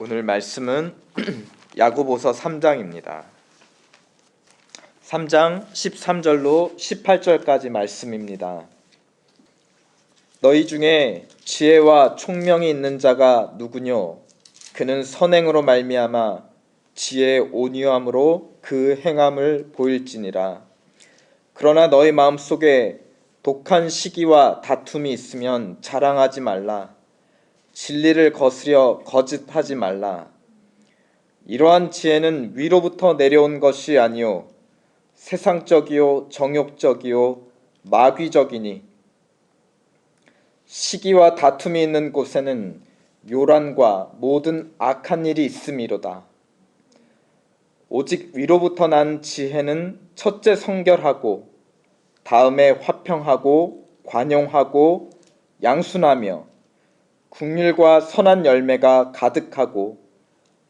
오늘 말씀은 야고보서 3장입니다. 3장 13절로 18절까지 말씀입니다. 너희 중에 지혜와 총명이 있는 자가 누구뇨? 그는 선행으로 말미암아 지혜의 온유함으로 그 행함을 보일지니라. 그러나 너희 마음속에 독한 시기와 다툼이 있으면 자랑하지 말라. 진리를 거스려 거짓하지 말라. 이러한 지혜는 위로부터 내려온 것이 아니요 세상적이요 정욕적이요 마귀적이니 시기와 다툼이 있는 곳에는 요란과 모든 악한 일이 있음이로다. 오직 위로부터 난 지혜는 첫째 성결하고 다음에 화평하고 관용하고 양순하며 긍휼과 선한 열매가 가득하고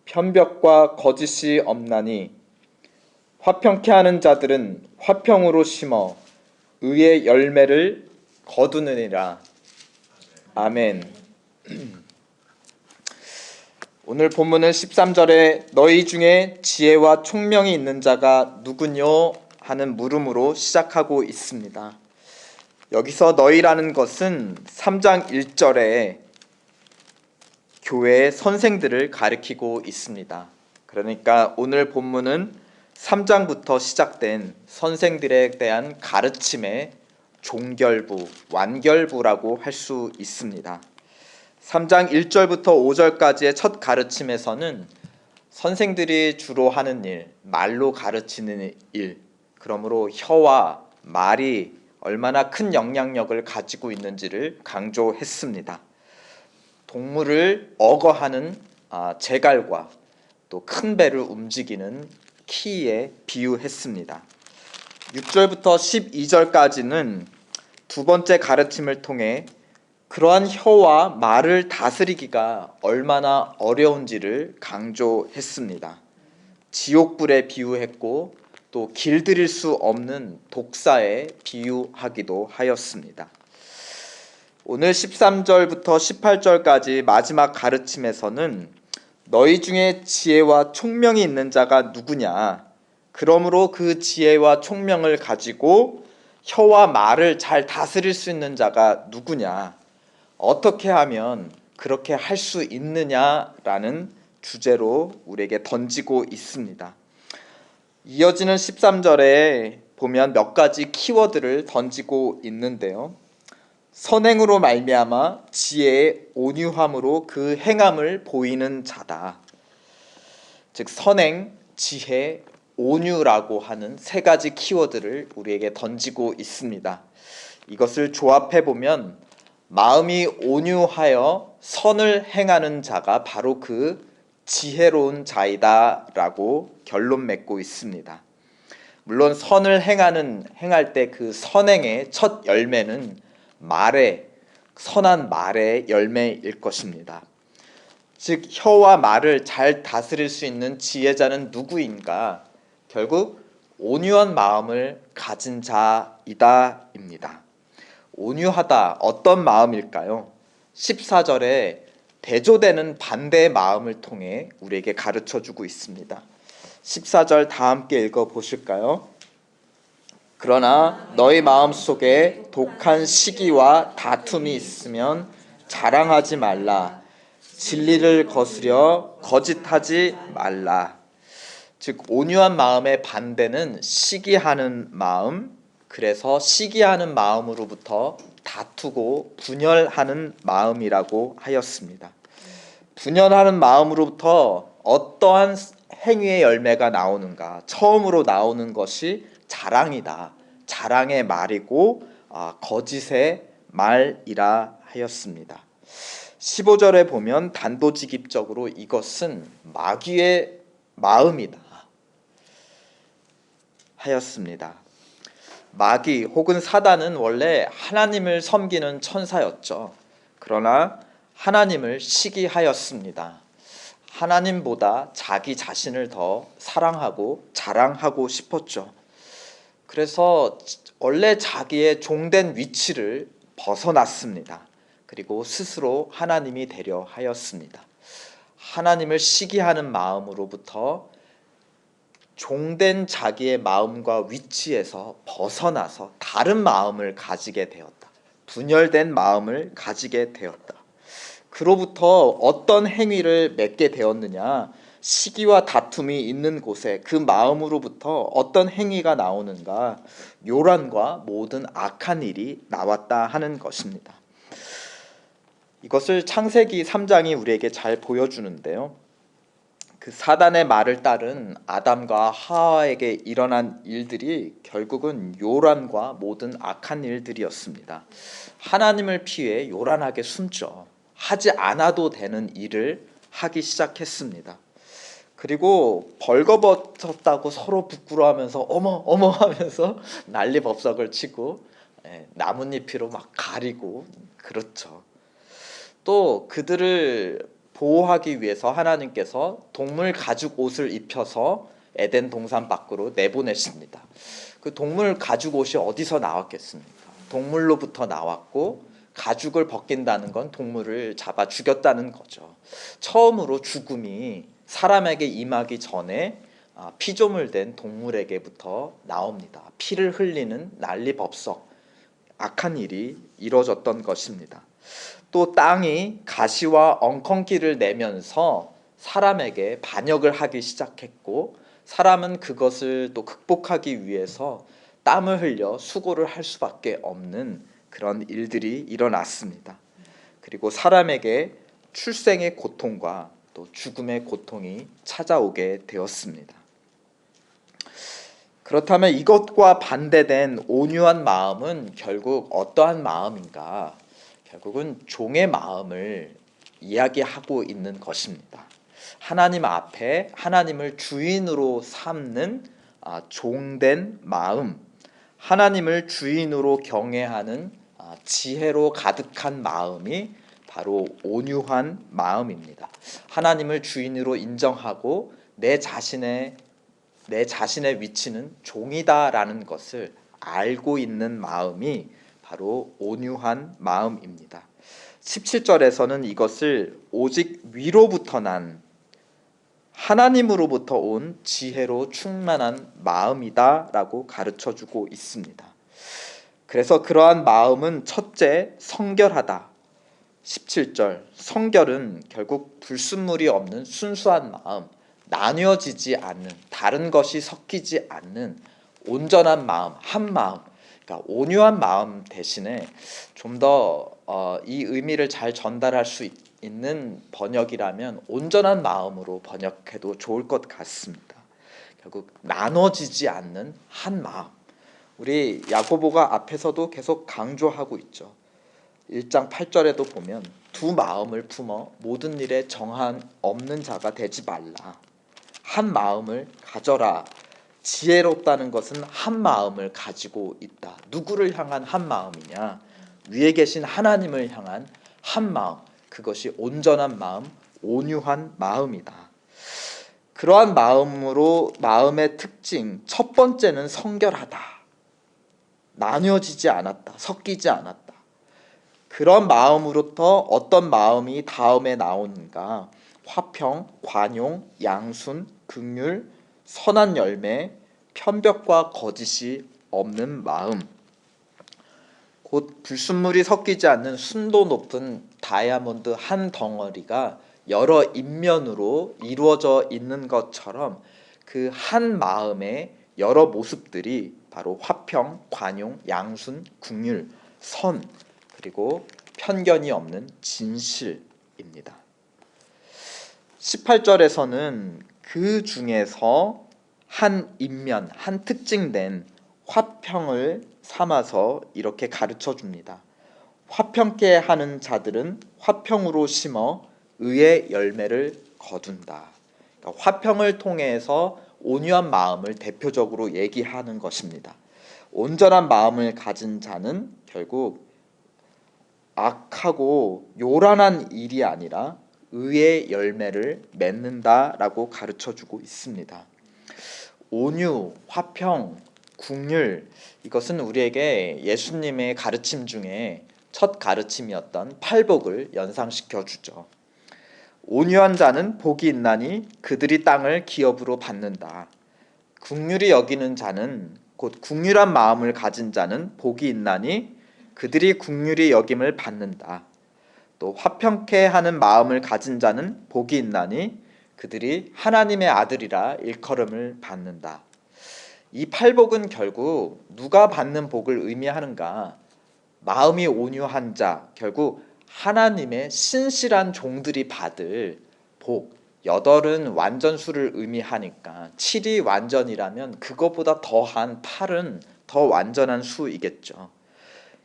편벽과 거짓이 없나니 화평케 하는 자들은 화평으로 심어 의의 열매를 거두느니라. 아멘. 오늘 본문은 13절에 너희 중에 지혜와 총명이 있는 자가 누구뇨? 하는 물음으로 시작하고 있습니다. 여기서 너희라는 것은 3장 1절에 교회의 선생들을 가리키고 있습니다. 그러니까 오늘 본문은 3장부터 시작된 선생들에 대한 가르침의 종결부, 완결부라고 할 수 있습니다. 3장 1절부터 5절까지의 첫 가르침에서는 선생들이 주로 하는 일, 말로 가르치는 일, 그러므로 혀와 말이 얼마나 큰 영향력을 가지고 있는지를 강조했습니다. 동물을 억어하는 제갈과 또 큰 배를 움직이는 키에 비유했습니다. 6절부터 12절까지는 두 번째 가르침을 통해 그러한 혀와 말을 다스리기가 얼마나 어려운지를 강조했습니다. 지옥불에 비유했고 또 길들일 수 없는 독사에 비유하기도 하였습니다. 오늘 13절부터 18절까지 마지막 가르침에서는 너희 중에 지혜와 총명이 있는 자가 누구냐? 그러므로 그 지혜와 총명을 가지고 혀와 말을 잘 다스릴 수 있는 자가 누구냐? 어떻게 하면 그렇게 할 수 있느냐라는 주제로 우리에게 던지고 있습니다. 이어지는 13절에 보면 몇 가지 키워드를 던지고 있는데요. 선행으로 말미암아 지혜의 온유함으로 그 행함을 보이는 자다. 즉 선행, 지혜, 온유라고 하는 세 가지 키워드를 우리에게 던지고 있습니다. 이것을 조합해보면 마음이 온유하여 선을 행하는 자가 바로 그 지혜로운 자이다 라고 결론 맺고 있습니다. 물론 선을 행할 때 그 선행의 첫 열매는 선한 말의 열매일 것입니다. 즉 혀와 말을 잘 다스릴 수 있는 지혜자는 누구인가? 결국 온유한 마음을 가진 자이다입니다. 온유하다, 어떤 마음일까요? 14절에 대조되는 반대의 마음을 통해 우리에게 가르쳐주고 있습니다. 14절 다 함께 읽어보실까요? 그러나 너희 마음속에 독한 시기와 다툼이 있으면 자랑하지 말라. 진리를 거스려 거짓하지 말라. 즉 온유한 마음의 반대는 시기하는 마음, 그래서 시기하는 마음으로부터 다투고 분열하는 마음이라고 하였습니다. 분열하는 마음으로부터 어떠한 행위의 열매가 나오는가? 처음으로 나오는 것이 자랑이다. 자랑의 말이고 거짓의 말이라 하였습니다. 15절에 보면 단도직입적으로 이것은 마귀의 마음이다 하였습니다. 마귀 혹은 사단은 원래 하나님을 섬기는 천사였죠. 그러나 하나님을 시기하였습니다. 하나님보다 자기 자신을 더 사랑하고 자랑하고 싶었죠. 그래서 원래 자기의 종된 위치를 벗어났습니다. 그리고 스스로 하나님이 되려 하였습니다. 하나님을 시기하는 마음으로부터 종된 자기의 마음과 위치에서 벗어나서 다른 마음을 가지게 되었다. 분열된 마음을 가지게 되었다. 그로부터 어떤 행위를 맺게 되었느냐? 시기와 다툼이 있는 곳에 그 마음으로부터 어떤 행위가 나오는가? 요란과 모든 악한 일이 나왔다 하는 것입니다. 이것을 창세기 3장이 우리에게 잘 보여주는데요. 그 사단의 말을 따른 아담과 하와에게 일어난 일들이 결국은 요란과 모든 악한 일들이었습니다. 하나님을 피해 요란하게 숨죠. 하지 않아도 되는 일을 하기 시작했습니다. 그리고 벌거벗었다고 서로 부끄러워하면서 어머 하면서 난리법석을 치고 나뭇잎으로 막 가리고 그렇죠. 또 그들을 보호하기 위해서 하나님께서 동물 가죽 옷을 입혀서 에덴 동산 밖으로 내보내십니다. 그 동물 가죽 옷이 어디서 나왔겠습니까? 동물로부터 나왔고 가죽을 벗긴다는 건 동물을 잡아 죽였다는 거죠. 처음으로 죽음이 사람에게 임하기 전에 피조물 된 동물에게부터 나옵니다. 피를 흘리는 난리법석, 악한 일이 이루어졌던 것입니다. 또 땅이 가시와 엉겅퀴를 내면서 사람에게 반역을 하기 시작했고, 사람은 그것을 또 극복하기 위해서 땀을 흘려 수고를 할 수밖에 없는 그런 일들이 일어났습니다. 그리고 사람에게 출생의 고통과 또 죽음의 고통이 찾아오게 되었습니다. 그렇다면 이것과 반대된 온유한 마음은 결국 어떠한 마음인가? 결국은 종의 마음을 이야기하고 있는 것입니다. 하나님 앞에 하나님을 주인으로 삼는 종된 마음, 하나님을 주인으로 경외하는 지혜로 가득한 마음이 바로 온유한 마음입니다. 하나님을 주인으로 인정하고 내 자신의 위치는 종이다라는 것을 알고 있는 마음이 바로 온유한 마음입니다. 17절에서는 이것을 오직 위로부터 난 하나님으로부터 온 지혜로 충만한 마음이다 라고 가르쳐주고 있습니다. 그래서 그러한 마음은 첫째, 성결하다. 17절, 성결은 결국 불순물이 없는 순수한 마음, 나뉘어지지 않는, 다른 것이 섞이지 않는 온전한 마음, 한 마음, 그러니까 온유한 마음 대신에 좀 더 이 의미를 잘 전달할 수 있는 번역이라면 온전한 마음으로 번역해도 좋을 것 같습니다. 결국 나눠지지 않는 한 마음. 우리 야고보가 앞에서도 계속 강조하고 있죠. 1장 8절에도 보면 두 마음을 품어 모든 일에 정한 없는 자가 되지 말라. 한 마음을 가져라. 지혜롭다는 것은 한 마음을 가지고 있다. 누구를 향한 한 마음이냐? 위에 계신 하나님을 향한 한 마음. 그것이 온전한 마음, 온유한 마음이다. 그러한 마음의 특징 첫 번째는 성결하다. 나뉘어지지 않았다. 섞이지 않았다. 그런 마음으로부터 어떤 마음이 다음에 나오는가? 화평, 관용, 양순, 긍휼, 선한 열매, 편벽과 거짓이 없는 마음. 곧 불순물이 섞이지 않는 순도 높은 다이아몬드 한 덩어리가 여러 인면으로 이루어져 있는 것처럼 그 한 마음의 여러 모습들이 바로 화평, 관용, 양순, 긍휼, 선, 그리고 편견이 없는 진실입니다. 18절에서는 그 중에서 한 인면, 한 특징된 화평을 삼아서 이렇게 가르쳐 줍니다. 화평케 하는 자들은 화평으로 심어 의의 열매를 거둔다. 그러니까 화평을 통해서 온유한 마음을 대표적으로 얘기하는 것입니다. 온전한 마음을 가진 자는 결국 악하고 요란한 일이 아니라 의의 열매를 맺는다라고 가르쳐주고 있습니다. 온유, 화평, 긍휼, 이것은 우리에게 예수님의 가르침 중에 첫 가르침이었던 팔복을 연상시켜 주죠. 온유한 자는 복이 있나니 그들이 땅을 기업으로 받는다. 긍휼히 여기는 자는 곧 긍휼한 마음을 가진 자는 복이 있나니 그들이 긍휼히 여김을 받는다. 또 화평케 하는 마음을 가진 자는 복이 있나니 그들이 하나님의 아들이라 일컬음을 받는다. 이 팔복은 결국 누가 받는 복을 의미하는가? 마음이 온유한 자, 결국 하나님의 신실한 종들이 받을 복. 8은 완전수를 의미하니까 7이 완전이라면 그것보다 더한 8은 더 완전한 수이겠죠.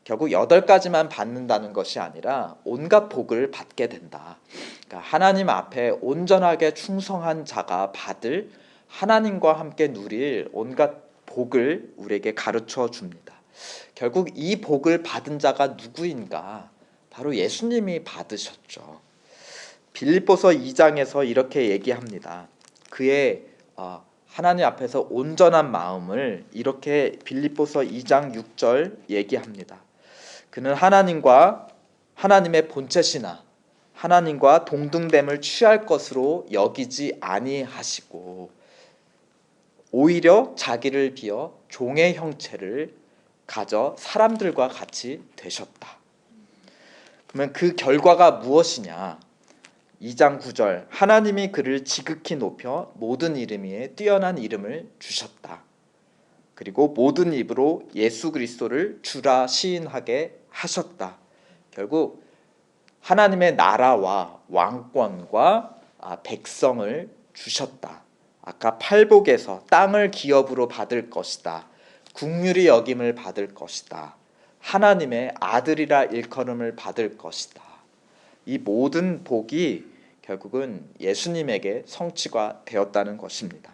결국 8가지만 받는다는 것이 아니라 온갖 복을 받게 된다. 그러니까 하나님 앞에 온전하게 충성한 자가 받을 하나님과 함께 누릴 온갖 복을 우리에게 가르쳐 줍니다. 결국 이 복을 받은 자가 누구인가? 바로 예수님이 받으셨죠. 빌립보서 2장에서 이렇게 얘기합니다. 그의 하나님 앞에서 온전한 마음을 이렇게 빌립보서 2장 6절 얘기합니다. 그는 하나님의 본체시나 하나님과 동등됨을 취할 것으로 여기지 아니하시고 오히려 자기를 비어 종의 형체를 가져 사람들과 같이 되셨다. 그러면 그 결과가 무엇이냐? 2장 9절 하나님이 그를 지극히 높여 모든 이름 위에 뛰어난 이름을 주셨다. 그리고 모든 입으로 예수 그리스도를 주라 시인하게 하셨다. 결국 하나님의 나라와 왕권과 백성을 주셨다. 아까 팔복에서 땅을 기업으로 받을 것이다. 긍휼히 여김을 받을 것이다. 하나님의 아들이라 일컬음을 받을 것이다. 이 모든 복이 결국은 예수님에게 성취가 되었다는 것입니다.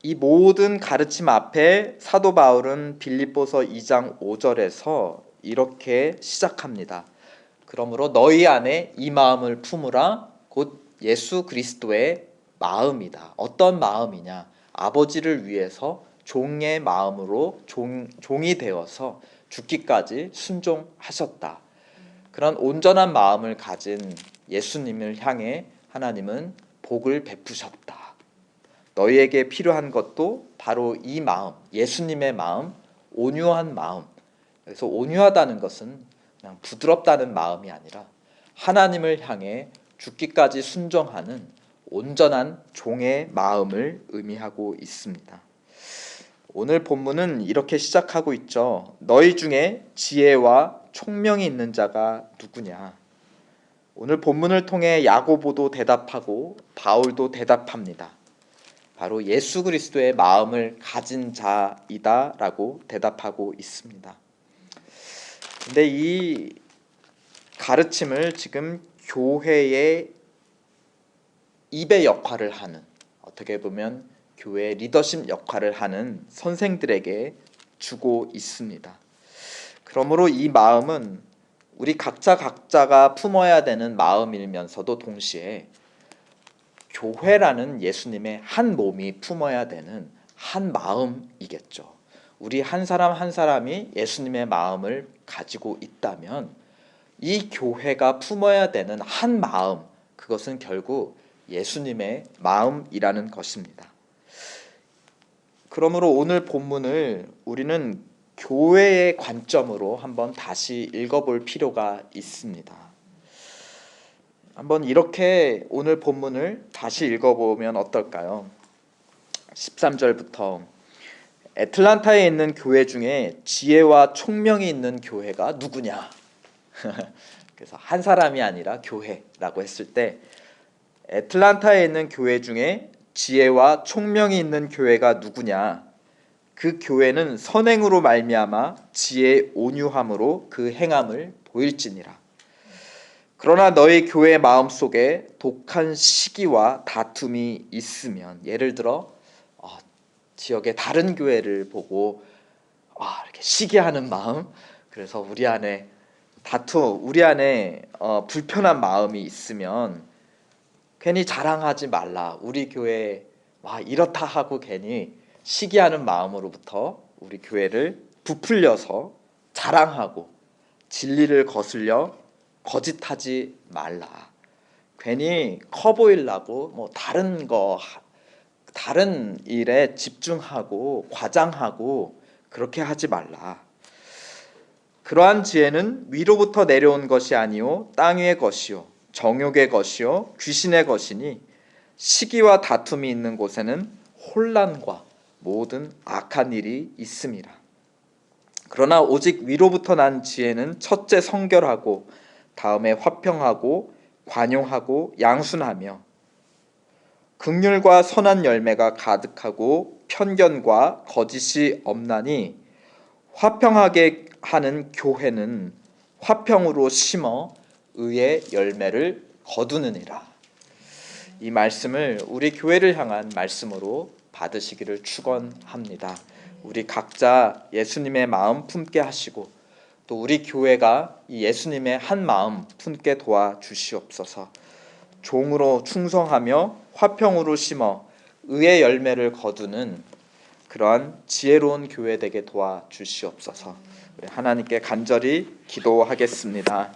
이 모든 가르침 앞에 사도 바울은 빌립보서 2장 5절에서 이렇게 시작합니다. 그러므로 너희 안에 이 마음을 품으라. 곧 예수 그리스도의 마음이다. 어떤 마음이냐? 아버지를 위해서 종의 마음으로 종이 되어서 죽기까지 순종하셨다. 그런 온전한 마음을 가진 예수님을 향해 하나님은 복을 베푸셨다. 너희에게 필요한 것도 바로 이 마음, 예수님의 마음, 온유한 마음. 그래서 온유하다는 것은 그냥 부드럽다는 마음이 아니라 하나님을 향해 죽기까지 순종하는 온전한 종의 마음을 의미하고 있습니다. 오늘 본문은 이렇게 시작하고 있죠. 너희 중에 지혜와 총명이 있는 자가 누구냐? 오늘 본문을 통해 야고보도 대답하고 바울도 대답합니다. 바로 예수 그리스도의 마음을 가진 자이다라고 대답하고 있습니다. 근데 이 가르침을 지금 교회의 입의 역할을 하는, 어떻게 보면 교회 리더십 역할을 하는 선생들에게 주고 있습니다. 그러므로 이 마음은 우리 각자가 품어야 되는 마음이면서도 동시에 교회라는 예수님의 한 몸이 품어야 되는 한 마음이겠죠. 우리 한 사람 한 사람이 예수님의 마음을 가지고 있다면 이 교회가 품어야 되는 한 마음, 그것은 결국 예수님의 마음이라는 것입니다. 그러므로 오늘 본문을 우리는 교회의 관점으로 한번 다시 읽어볼 필요가 있습니다. 한번 이렇게 오늘 본문을 다시 읽어보면 어떨까요? 13절부터 애틀란타에 있는 교회 중에 지혜와 총명이 있는 교회가 누구냐? 그래서 한 사람이 아니라 교회라고 했을 때 애틀란타에 있는 교회 중에 지혜와 총명이 있는 교회가 누구냐? 그 교회는 선행으로 말미암아 지혜의 온유함으로 그 행함을 보일지니라. 그러나 너희 교회 마음속에 독한 시기와 다툼이 있으면, 예를 들어 지역의 다른 교회를 보고 이렇게 시기하는 마음, 그래서 우리 안에 불편한 마음이 있으면 괜히 자랑하지 말라. 우리 교회 이렇다 하고 괜히 시기하는 마음으로부터 우리 교회를 부풀려서 자랑하고 진리를 거슬려 거짓하지 말라. 괜히 커 보이려고 뭐 다른 일에 집중하고 과장하고 그렇게 하지 말라. 그러한 지혜는 위로부터 내려온 것이 아니요 땅 위의 것이요 정욕의 것이요 귀신의 것이니 시기와 다툼이 있는 곳에는 혼란과 모든 악한 일이 있음이라. 그러나 오직 위로부터 난 지혜는 첫째 성결하고 다음에 화평하고 관용하고 양순하며 긍휼과 선한 열매가 가득하고 편견과 거짓이 없나니 화평하게 하는 교회는 화평으로 심어 의의 열매를 거두느니라. 이 말씀을 우리 교회를 향한 말씀으로 받으시기를 축원합니다. 우리 각자 예수님의 마음 품게 하시고 또 우리 교회가 이 예수님의 한 마음 품게 도와주시옵소서. 종으로 충성하며 화평으로 심어 의의 열매를 거두는 그러한 지혜로운 교회 되게 도와주시옵소서. 우리 하나님께 간절히 기도하겠습니다.